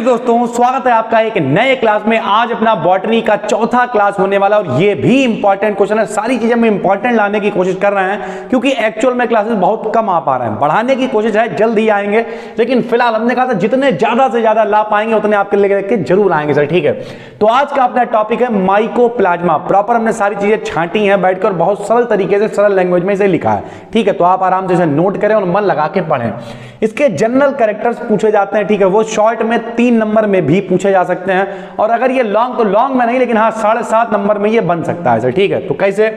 दोस्तों, स्वागत है आपका एक नए क्लास में। आज अपना बॉटनी का चौथा क्लास होने वाला और ये भी इंपॉर्टेंट क्वेश्चन है। सारी चीजें हम इंपॉर्टेंट लाने की कोशिश कर रहे हैं क्योंकि एक्चुअल में क्लासेस बहुत कम आ पा रहे हैं। बढ़ाने की कोशिश है, जल्द ही आएंगे, लेकिन फिलहाल हमने कहा था जितने ज्यादा से ज्यादा ला पाएंगे उतने आपके लेके जरूर आएंगे सर। ठीक है, तो आज का अपना टॉपिक है माइकोप्लाज्मा। प्रॉपर हमने सारी चीजें छांटी हैं बैठकर, बहुत सरल तरीके से, सरल लैंग्वेज में इसे लिखा है। ठीक है, तो आप आराम से इसे नोट करें और मन लगा के पढ़ें। इसके जनरल कैरेक्टर्स पूछे जाते हैं। ठीक है, वो शॉर्ट में 3 नंबर में भी पूछे जा सकते हैं, और अगर ये लॉन्ग तो लॉन्ग में नहीं, लेकिन हाँ 7.5 नंबर में ये बन सकता है सर। ठीक है, तो कैसे?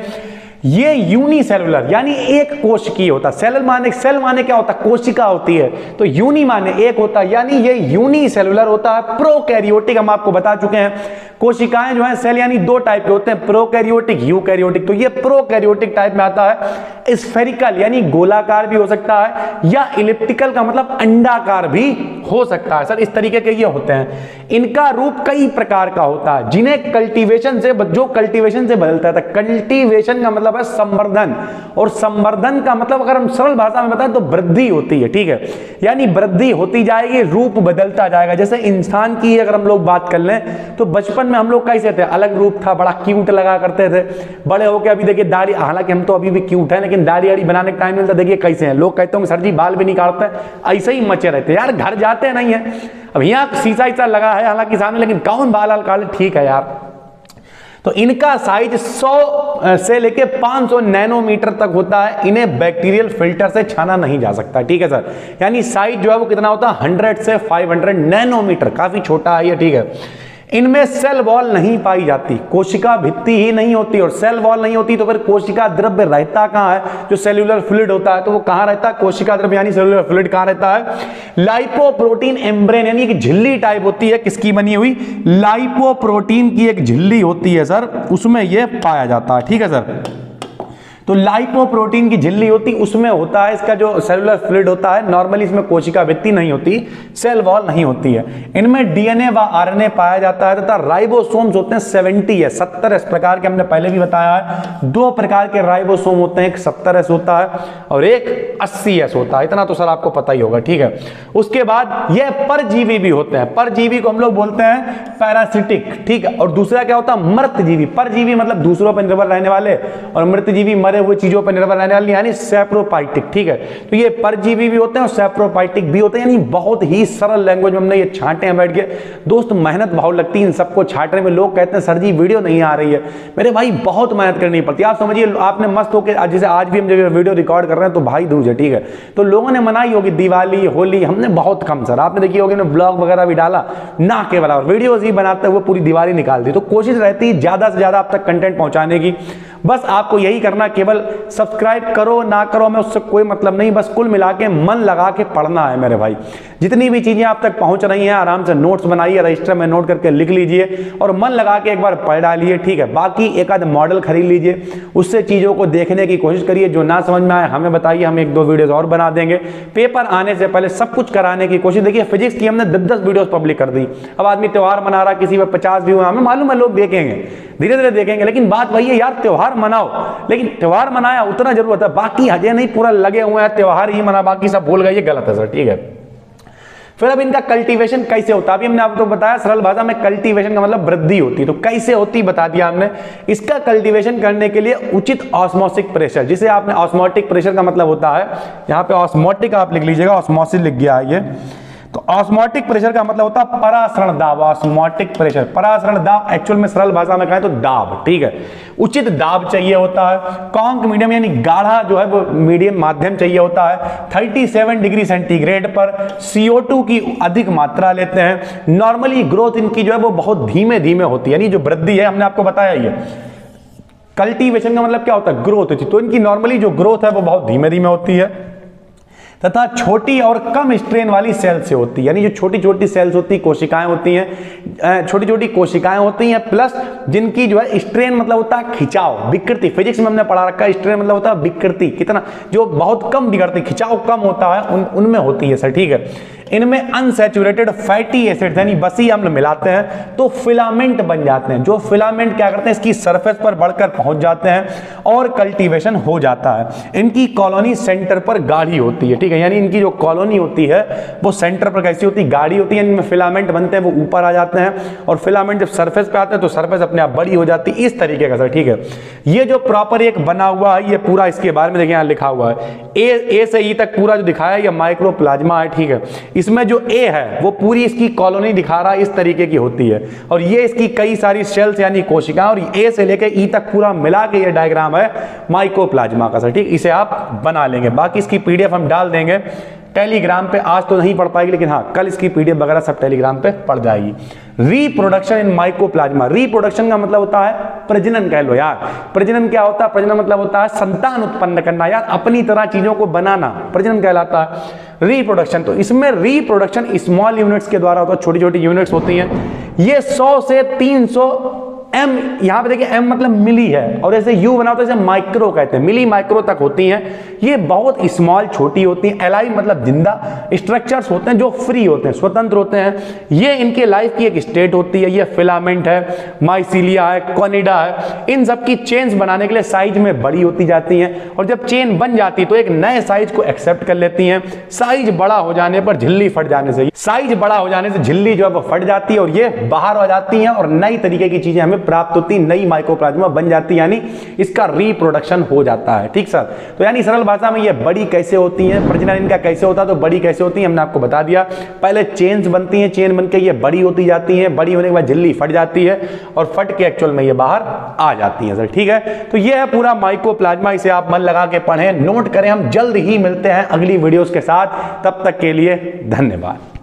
ये यूनिसेलुलर यानी एक कोशिकीय होता है। सेल माने क्या होता है? कोशिका होती है। तो यूनि माने एक होता है, यानी ये यूनिसेलुलर होता है। प्रोकैरियोटिक हम आपको बता चुके हैं। कोशिकाएं जो है सेल यानी 2 टाइप के होते हैं, प्रोकैरियोटिक, यूकैरियोटिक। तो ये प्रोकैरियोटिक टाइप में आता है। स्फेरिकल यानी गोलाकार भी हो सकता है, या इलिप्टिकल का मतलब अंडाकार भी हो सकता है सर। इस तरीके के ये होते हैं। इनका रूप कई प्रकार का होता है, जिन्हें कल्टीवेशन से बदलता है। कल्टीवेशन का मतलब है संवर्धन, और संवर्धन का मतलब अगर हम सरल भाषा में बताएं तो वृद्धि होती है। ठीक है, यानी वृद्धि होती जाएगी, रूप बदलता जाएगा। जैसे इंसान की अगर हम लोग बात कर लें तो बचपन में हम लोग कैसे थे? अलग रूप था, बड़ा क्यूट लगा करते थे। बड़े होके अभी देखिए दाढ़ी, हालांकि हम तो अभी भी क्यूट है, लेकिन दाढ़ी आड़ी बनाने का टाइम मिलता, देखिए कैसे हैं लोग। कहते होंगे सर जी बाल भी नहीं काटते, ऐसे ही मचे रहते यार, घर जाते नहीं है। अब यहाँ शीशा लगा है हालांकि सामने, लेकिन कौन बाल काट? ठीक है यार। तो इनका साइज 100 से लेके 500 नैनोमीटर तक होता है। इन्हें बैक्टीरियल फिल्टर से छाना नहीं जा सकता। ठीक है सर, यानी साइज जो है वो कितना होता है? 100 से 500 नैनोमीटर, काफी छोटा है ये। ठीक है, इनमें सेल वॉल नहीं पाई जाती, कोशिका भित्ति ही नहीं होती, और सेल वॉल नहीं होती तो फिर कोशिका द्रव्य रहता कहां है? जो सेल्यूलर फ्लूइड होता है तो वो कहां रहता है? कोशिका द्रव्य यानी सेल्यूलर फ्लूइड कहां रहता है? लाइपोप्रोटीन एम्ब्रेन यानी एक झिल्ली टाइप होती है। किसकी बनी हुई? लाइपोप्रोटीन की एक झिल्ली होती है सर, उसमें यह पाया जाता है। ठीक है सर, तो लाइपोप्रोटीन की झिल्ली होती, उसमें होता है इसका जो सेलुलर फ्लूइड होता है। नॉर्मली इसमें कोशिका भित्ति नहीं होती, सेल वॉल नहीं होती है। इनमें डीएनए व आरएनए पाया जाता है, तथा राइबोसोम्स होते हैं 70 इस प्रकार के, हमने पहले भी बताया है। 2 प्रकार के राइबोसोम होते हैं, एक 70S होता है और एक 80S होता है। इतना तो सर आपको पता ही होगा। ठीक है, उसके बाद ये परजीवी भी होते हैं। परजीवी को हम लोग बोलते हैं पैरासिटिक। ठीक है, और दूसरा क्या होता है? मृतजीवी। परजीवी मतलब दूसरों पर निर्भर रहने वाले, और मृतजीवी मरे हुए चीजों पर निर्भर रहने वाली, यानी सैप्रोफाइटिक। ठीक है, तो ये परजीवी भी होते हैं और सैप्रोफाइटिक भी होते हैं। यानी बहुत ही सरल लैंग्वेज में हमने ये छांटे हैं बैठ के। दोस्त मेहनत बहुत लगती है इन सबको छांटने में। लोग कहते हैं सर जी वीडियो नहीं आ रही है। मेरे भाई बहुत मेहनत करनी पड़ती है। आप समझिए, आपने मस्त होकर, जैसे आज भी हम जब वीडियो रिकॉर्ड कर रहे हैं तो भाई दूज है। ठीक है, तो लोगों ने मनाई होगी दिवाली, होली, हमने बहुत कम सर, आपने देखी होगी ब्लॉग वगैरह भी डाला ना के बराबर, वीडियोज ही बनाते हुए पूरी दिवाली निकाल दी। तो कोशिश रहती है ज्यादा से ज्यादा आप तक कंटेंट पहुंचाने की। बस आपको यही करना, केवल सब्सक्राइब करो ना करो हमें उससे कोई मतलब नहीं, बस कुल मिला के मन लगा के पढ़ना है मेरे भाई। जितनी भी चीजें आप तक पहुंच रही हैं आराम से नोट्स बनाइए, रजिस्टर में नोट करके लिख लीजिए और मन लगा के एक बार पढ़ डालिए। ठीक है, बाकी एक आध मॉडल खरीद लीजिए, उससे चीजों को देखने की कोशिश करिए। जो ना समझ में आए हमें बताइए, हम 1-2 वीडियोस और बना देंगे। पेपर आने से पहले सब कुछ कराने की कोशिश। देखिए फिजिक्स की हमने 10-10 वीडियोस पब्लिक कर दी। अब आदमी त्योहार मना रहा, किसी में 50 व्यू, हमें मालूम है लोग देखेंगे, धीरे धीरे देखेंगे, लेकिन बात वही है यार, त्योहार मनाओ, लेकिन त्योहार मनाया उतना जरूरत है, बाकी हजे नहीं पूरा लगे हुए हैं त्योहार ही मना, बाकी सब भूल गए, ये गलत है सर। ठीक है, फिर अब इनका कल्टीवेशन कैसे होता है? अभी हमने आपको बताया सरल भाषा में, कल्टीवेशन का मतलब वृद्धि होती है। तो कैसे होती बता दिया हमने। इसका कल्टीवेशन करने के लिए उचित ऑस्मोसिक प्रेशर, जिसे आपने ऑस्मोटिक प्रेशर का मतलब होता है, यहाँ पे ऑस्मोटिक आप लिख लीजिएगा, ऑस्मोसिस लिख गया है ये। तो ऑस्मोटिक प्रेशर का मतलब होता है परासरण दाब। ऑस्मोटिक प्रेशर, परासरण दाब, एक्चुअल में सरल भाषा में कहें तो दाब। ठीक है, उचित दाब चाहिए होता है। कॉन्क मीडियम यानी गाढ़ा जो है वो मीडियम माध्यम चाहिए होता है। 37 डिग्री सेंटीग्रेड पर CO2 की अधिक मात्रा लेते हैं। नॉर्मली ग्रोथ इनकी जो है वो बहुत धीमे धीमे होती है, यानी जो वृद्धि है हमने आपको बताया ही है। कल्टीवेशन का मतलब क्या होता है? ग्रोथ होती है। तो इनकी नॉर्मली जो ग्रोथ है वो बहुत धीमे धीमे होती है, तथा छोटी और कम स्ट्रेन वाली सेल से होती है। यानी जो छोटी छोटी सेल्स होती है, कोशिकाएं होती हैं, छोटी छोटी कोशिकाएं होती हैं, प्लस जिनकी जो है स्ट्रेन मतलब होता है खिंचाव, विकृति। फिजिक्स में हमने पढ़ा रखा है, स्ट्रेन मतलब होता है विकृति, कितना जो बहुत कम बिगड़ती, खिंचाव कम होता है, उनमें होती है सर। ठीक है, इनमें अनसैचुरेटेड फैटी एसिड यानी बसी अम्ल मिलाते हैं तो फिलामेंट बन जाते हैं। जो फिलामेंट क्या करते हैं, इसकी सरफेस पर बढ़कर पहुंच जाते हैं और कल्टीवेशन हो जाता है। इनकी कॉलोनी सेंटर पर गाढ़ी होती है। ठीक, ठीक है, यानी इनकी जो कॉलोनी होती है वो सेंटर पर कैसी होती है, गाढ़ी होती है, इनमें फिलामेंट बनते हैं, वो ऊपर आ जाते हैं और फिलामेंट जब सरफेस पे आते हैं तो सरफेस अपने आप बड़ी हो जाती है, इस तरीके का सर। ठीक है, ये जो प्रॉपर एक बना हुआ है, ये पूरा इसके बारे में देखिए यहाँ लिखा हुआ है, ए से ई तक पूरा जो दिखाया है ये माइक्रोप्लाज्मा है। ठीक है, इसमें जो ए है वो पूरी इसकी कॉलोनी दिखा रहा है, इस तरीके की होती है, और ये इसकी कई सारी सेल्स यानी कोशिकाएं, और ए से लेकर ई तक पूरा मिला के ये डायग्राम है माइकोप्लाज्मा का सर। ठीक, इसे आप बना लेंगे, बाकी इसकी पीडीएफ हम डाल देंगे टेलीग्राम पे। आज तो नहीं पढ़ पाएगी, लेकिन हाँ कल इसकी पीडीएफ वगैरह सब टेलीग्राम पे पढ़ जाएगी। रिप्रोडक्शन इन माइकोप्लाज्मा, रिप्रोडक्शन का मतलब होता है प्रजनन, कह लो यार। प्रजनन क्या होता है, प्रजनन मतलब होता है संतान उत्पन्न करना यार, अपनी तरह चीजों को बनाना, प्रजनन कहलाता है। रिप्रोडक्शन, तो इसमें रिप्रोडक्शन स्मॉल यूनिट्स के द्वारा होता है, छोटी छोटी यूनिट्स होती हैं। ये 100 से 300 एम, यहां पे देखिए एम मतलब मिली है, और ऐसे यू बना होता है, जैसे माइक्रो कहते हैं, मिली माइक्रो तक होती हैं। ये बहुत स्मॉल छोटी होती हैं। एलाइव मतलब जिंदा, स्ट्रक्चर्स होते हैं जो फ्री होते हैं, स्वतंत्र होते हैं। ये इनके लाइफ की एक स्टेट होती है। ये फिलामेंट है, माइसीलिया है, कॉनिडा है, इन सब की चेन्स बनाने के लिए साइज में बड़ी होती जाती हैं, और जब चेन बन जाती है तो एक नए साइज को एक्सेप्ट कर लेती हैं। साइज बड़ा हो जाने पर, झिल्ली फट जाने से, साइज बड़ा हो जाने से झिल्ली जो है वो फट जाती है और ये बाहर आ जाती हैं, और नई तरीके की चीजें हमें प्राप्त होती, नई माइकोप्लाज्मा बन जाती है, यानी इसका रिप्रोडक्शन हो जाता है। ठीक सर, तो यानी सरल भाषा में ये बड़ी कैसे होती है, प्रजनन इनका कैसे होता है, तो बड़ी कैसे होती है हमने आपको बता दिया। पहले चेन्स बनती हैं, चेन बनकर ये बड़ी होती जाती हैं, बड़ी होने के बाद झिल्ली फट जाती है और फट के एक्चुअल में ये बाहर आ जाती है सर। ठीक है, तो ये है पूरा माइकोप्लाज्मा, इसे आप मन लगा के पढ़ें, नोट करें। हम जल्द ही मिलते हैं अगली वीडियोस के साथ, तब तक के लिए धन्यवाद।